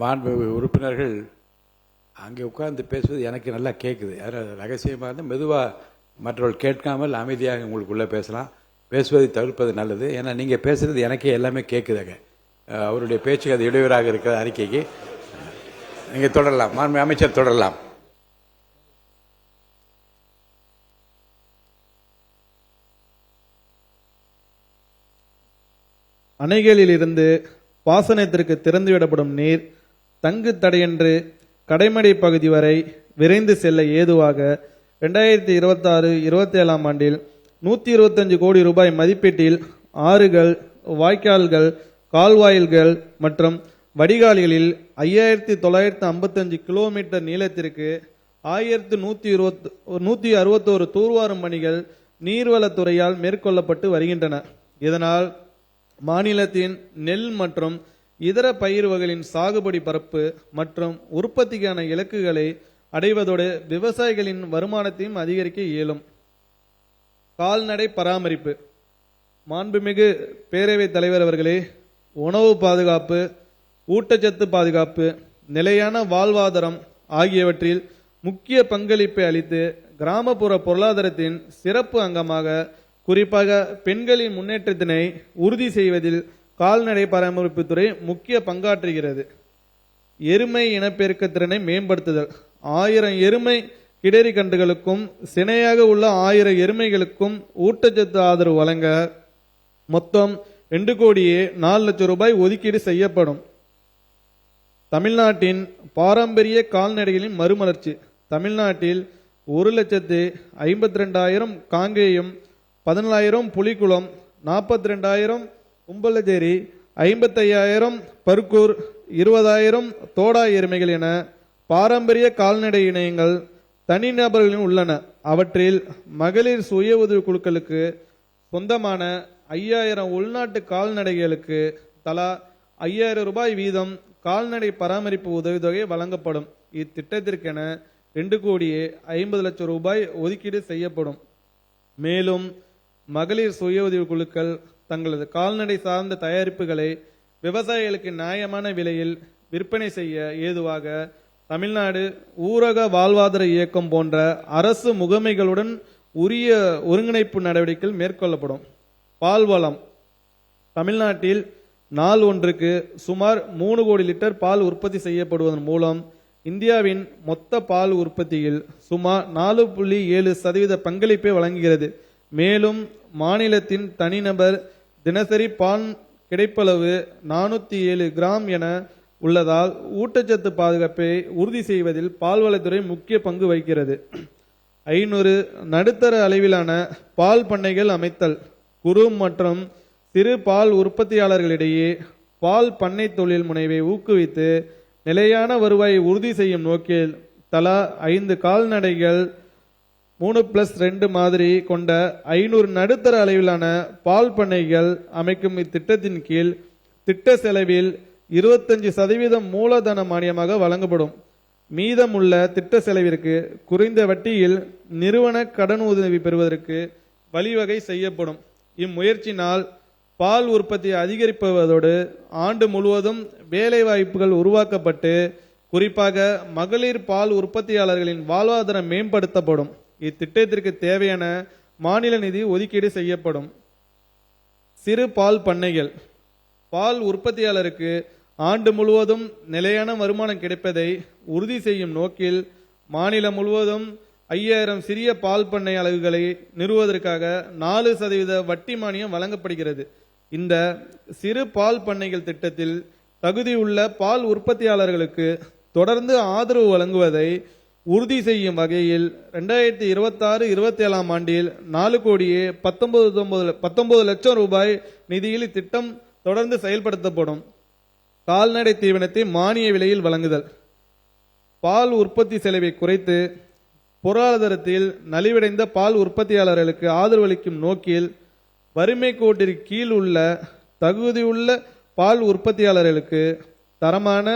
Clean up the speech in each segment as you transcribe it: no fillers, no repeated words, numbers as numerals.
மாண்புமிகு உறுப்பினர்கள் அங்கே உட்கார்ந்து பேசுவது எனக்கு நல்லா கேட்குது. யாரும் ரகசியமாக இருந்தால் மெதுவாக மற்றவர்கள் கேட்காமல் அமைதியாக உங்களுக்குள்ளே பேசலாம். பேசுவதை தவிர்ப்பது நல்லது. ஏன்னா நீங்கள் பேசுகிறது எனக்கே எல்லாமே கேட்குதுங்க. அவருடைய பேச்சுக்கு அது இடையூறாக இருக்கிற அறிக்கைக்கு நீங்கள் தொடரலாம். மாண்பு அமைச்சர் தொடரலாம். அணைகளிலிருந்து பாசனத்திற்கு திறந்துவிடப்படும் நீர் தங்கு தடையன்று கடைமடை பகுதி வரை விரைந்து செல்ல ஏதுவாக 2026-27 ஆண்டில் 125 கோடி ரூபாய் மதிப்பீட்டில் ஆறுகள், வாய்க்கால்கள், கால்வாயில்கள் மற்றும் வடிகால்களில் 5955 கிலோமீட்டர் நீளத்திற்கு 1161 தூர்வாரும் பணிகள் நீர்வளத்துறையால் மேற்கொள்ளப்பட்டு வருகின்றன. இதனால் மாநிலத்தின் நெல் மற்றும் இதர பயிர் வகைகளின் சாகுபடி பரப்பு மற்றும் உற்பத்திக்கான இலக்குகளை அடைவதோடு விவசாயிகளின் வருமானத்தையும் அதிகரிக்க இயலும். கால்நடை பராமரிப்பு. மாண்புமிகு பேரவைத் தலைவர் அவர்களே, உணவு பாதுகாப்பு, ஊட்டச்சத்து பாதுகாப்பு, நிலையான வாழ்வாதாரம் ஆகியவற்றில் முக்கிய பங்களிப்பை அளித்து கிராமப்புற பொருளாதாரத்தின் சிறப்பு அங்கமாக குறிப்பாக பெண்களின் முன்னேற்றத்தினை உறுதி செய்வதில் கால்நடை பராமரிப்புத்துறை முக்கிய பங்காற்றுகிறது. எருமை இனப்பெருக்க திறனை மேம்படுத்துதல். 1000 எருமை கிடரி கன்றுகளுக்கும் சினையாக உள்ள 1000 எருமைகளுக்கும் ஊட்டச்சத்து ஆதரவு வழங்க மொத்தம் 2,04,00,000 ரூபாய் ஒதுக்கீடு செய்யப்படும். தமிழ்நாட்டின் பாரம்பரிய கால்நடைகளின் மறுமலர்ச்சி. தமிழ்நாட்டில் 1,52,000 காங்கேயம், 14,000 புலிக்குளம், 42,000 கும்பலச்சேரி, 55,000 பர்கூர், 20,000 தோடா எருமைகள் என பாரம்பரிய கால்நடை இணையங்கள் தனிநபர்களின் உள்ளன. அவற்றில் மகளிர் சுய உதவி குழுக்களுக்கு சொந்தமான 5,000 உள்நாட்டு கால்நடைகளுக்கு தலா 5,000 ரூபாய் வீதம் கால்நடை பராமரிப்பு உதவித்தொகை வழங்கப்படும். இத்திட்டத்திற்கென 2,50,00,000 ரூபாய் ஒதுக்கீடு செய்யப்படும். மேலும் மகளிர் சுய உதவி குழுக்கள் தங்களது கால்நடை சார்ந்த தயாரிப்புகளை விவசாயிகளுக்கு நியாயமான விலையில் விற்பனை செய்ய ஏதுவாக தமிழ்நாடு ஊரக வாழ்வாதார இயக்கம் போன்ற அரசு முகமைகளுடன் உரிய ஒருங்கிணைப்பு நடவடிக்கைகள் மேற்கொள்ளப்படும். பால்வளம். தமிழ்நாட்டில் நாள் ஒன்றுக்கு சுமார் 3 கோடி லிட்டர் பால் உற்பத்தி செய்யப்படுவதன் மூலம் இந்தியாவின் மொத்த பால் உற்பத்தியில் சுமார் 4.7% பங்களிப்பை வழங்குகிறது. மேலும் மாநிலத்தின் தனிநபர் தினசரி பால் கிடைப்பளவு 407 கிராம் என உள்ளதால் ஊட்டச்சத்து பாதுகாப்பை உறுதி செய்வதில் பால்வளத்துறை முக்கிய பங்கு வகிக்கிறது. 500 நடுத்தர அளவிலான பால் பண்ணைகள் அமைத்தல். குறு மற்றும் சிறு பால் உற்பத்தியாளர்களிடையே பால் பண்ணை தொழில் முனைவை ஊக்குவித்து நிலையான வருவாயை உறுதி செய்யும் நோக்கில் தலா 5 கால்நடைகள் 3+2 மாதிரி கொண்ட 500 நடுத்தர அளவிலான பால் பண்ணைகள் அமைக்கும் இத்திட்டத்தின் கீழ் திட்ட செலவில் 25% மூலதன மானியமாக வழங்கப்படும். மீதமுள்ள திட்ட செலவிற்கு குறைந்த வட்டியில் நிறுவன கடன் உதவி பெறுவதற்கு வழிவகை செய்யப்படும். இம்முயற்சினால் பால் உற்பத்தி அதிகரிப்பதோடு ஆண்டு முழுவதும் வேலை வாய்ப்புகள் உருவாக்கப்பட்டு குறிப்பாக மகளிர் பால் உற்பத்தியாளர்களின் வாழ்வாதாரம் மேம்படுத்தப்படும். இத்திட்டத்திற்கு தேவையான மாநில நிதி ஒதுக்கீடு செய்யப்படும். சிறு பால் பண்ணைகள். பால் உற்பத்தியாளருக்கு ஆண்டு முழுவதும் நிலையான வருமானம் கிடைப்பதை உறுதி செய்யும் நோக்கில் மாநிலம் முழுவதும் 5,000 சிறிய பால் பண்ணை அலகுகளை நிறுவுவதற்காக 4% வட்டி மானியம் வழங்கப்படுகிறது. இந்த சிறு பால் பண்ணைகள் திட்டத்தில் தகுதியுள்ள பால் உற்பத்தியாளர்களுக்கு தொடர்ந்து ஆதரவு வழங்குவதை உறுதி செய்யும் வகையில் 2026-27 ஆண்டில் 4,19,00,000 ரூபாய் நிதியில் இத்திட்டம் தொடர்ந்து செயல்படுத்தப்படும். கால்நடை தீவனத்தை மானிய விலையில் வழங்குதல். பால் உற்பத்தி செலவை குறைத்து பொருளாதாரத்தில் நலிவடைந்த பால் உற்பத்தியாளர்களுக்கு ஆதரவளிக்கும் நோக்கில் வறுமை கோட்டிற்கு கீழ் உள்ள தகுதியுள்ள பால் உற்பத்தியாளர்களுக்கு தரமான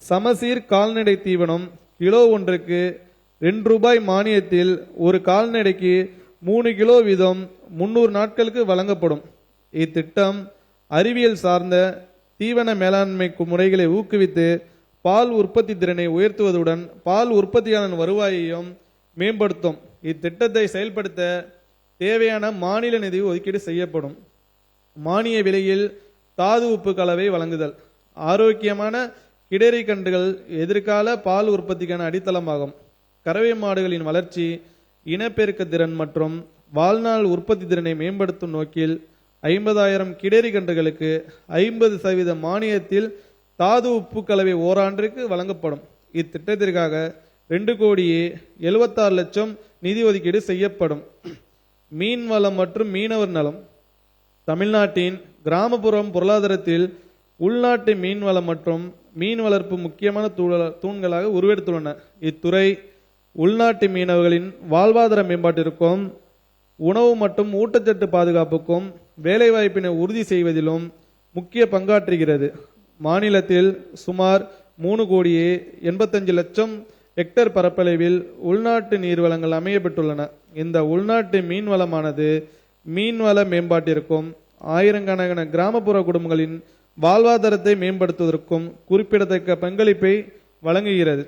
சமசீர் கால்நடை தீவனம் கிலோ ஒன்றுக்கு 2 ரூபாய் மானியத்தில் ஒரு கால்நடைக்கு 3 கிலோ வீதம் 300 நாட்களுக்கு வழங்கப்படும். இத்திட்டம் அறிவியல் சார்ந்த தீவன மேலாண்மை முறைகளை ஊக்குவித்து பால் உற்பத்தி திறனை உயர்த்துவதுடன் பால் உற்பத்தியாளர் வருவாயையும் மேம்படுத்தும். இத்திட்டத்தை செயல்படுத்த தேவையான மாநில நிதி ஒதுக்கீடு செய்யப்படும். மானிய விலையில் தாது உப்பு கலவை வழங்குதல். ஆரோக்கியமான கிடரி கன்றுகள் எதிர்கால பால் உற்பத்திக்கான அடித்தளமாகும். கறவை மாடுகளின் வளர்ச்சி, இனப்பெருக்க திறன் மற்றும் வாழ்நாள் உற்பத்தி திறனை மேம்படுத்தும் நோக்கில் 50,000 கிடரி கன்றுகளுக்கு 50% மானியத்தில் தாது உப்பு கலவை ஓராண்டிற்கு வழங்கப்படும். இத்திட்டத்திற்காக 2,76,00,000 நிதி ஒதுக்கீடு செய்யப்படும். மீன் வளம் மற்றும் மீனவர் நலம். தமிழ்நாட்டின் கிராமப்புறம் பொருளாதாரத்தில் உள்நாட்டு மீன் வளம் மற்றும் மீன் வளர்ப்பு முக்கியமான தூண்களாக உருவெடுத்துள்ளன. இத்துறை உள்நாட்டு மீனவர்களின் வாழ்வாதார மேம்பாட்டிற்கும் உணவு மற்றும் ஊட்டச்சத்து பாதுகாப்புக்கும் வேலைவாய்ப்பினை உறுதி செய்வதிலும் முக்கிய பங்காற்றுகிறது. மாநிலத்தில் சுமார் 3,85,00,000 ஹெக்டேர் பரப்பளவில் உள்நாட்டு நீர்வளங்கள் அமையப்பட்டுள்ளன. இந்த உள்நாட்டு மீன்வளமானது மீன்வள மேம்பாட்டிற்கும் ஆயிரக்கணக்கான கிராமப்புற குடும்பங்களின் வாழ்வாதாரத்தை மேம்படுத்துவதற்கும் குறிப்பிடத்தக்க பங்களிப்பை வழங்குகிறது.